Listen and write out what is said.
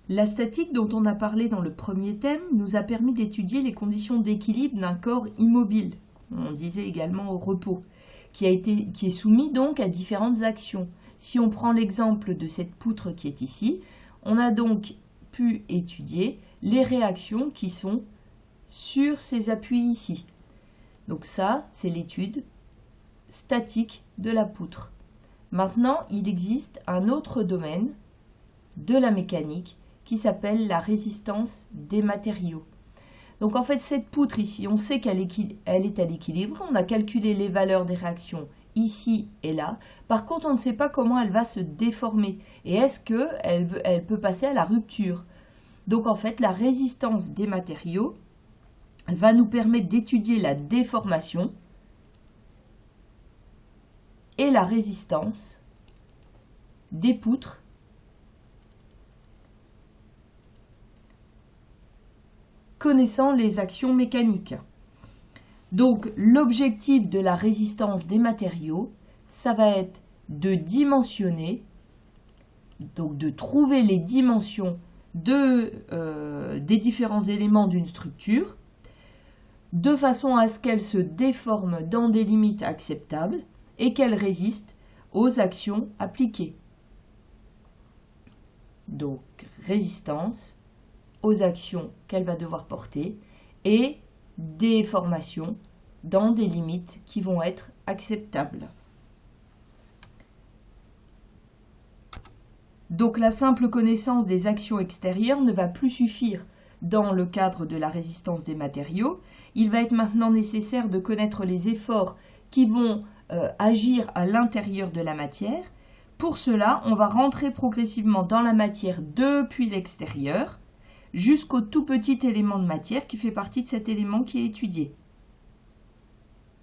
La statique dont on a parlé dans le premier thème nous a permis d'étudier les conditions d'équilibre d'un corps immobile, on disait également au repos, qui est soumis donc à différentes actions. Si on prend l'exemple de cette poutre qui est ici, on a donc pu étudier les réactions qui sont sur ces appuis ici. Donc ça, c'est l'étude statique de la poutre. Maintenant, il existe un autre domaine de la mécanique qui s'appelle la résistance des matériaux. Donc en fait, cette poutre ici, on sait qu'elle est à l'équilibre, on a calculé les valeurs des réactions ici et là. Par contre, on ne sait pas comment elle va se déformer et est-ce qu'elle peut passer à la rupture. Donc en fait, la résistance des matériaux va nous permettre d'étudier la déformation et la résistance des poutres connaissant les actions mécaniques. Donc l'objectif de la résistance des matériaux, ça va être de dimensionner, donc de trouver les dimensions des différents éléments d'une structure, de façon à ce qu'elle se déforme dans des limites acceptables et qu'elle résiste aux actions appliquées. Donc résistance aux actions qu'elle va devoir porter et déformation dans des limites qui vont être acceptables. Donc la simple connaissance des actions extérieures ne va plus suffire dans le cadre de la résistance des matériaux. Il va être maintenant nécessaire de connaître les efforts qui vont agir à l'intérieur de la matière. Pour cela, on va rentrer progressivement dans la matière depuis l'extérieur jusqu'au tout petit élément de matière qui fait partie de cet élément qui est étudié.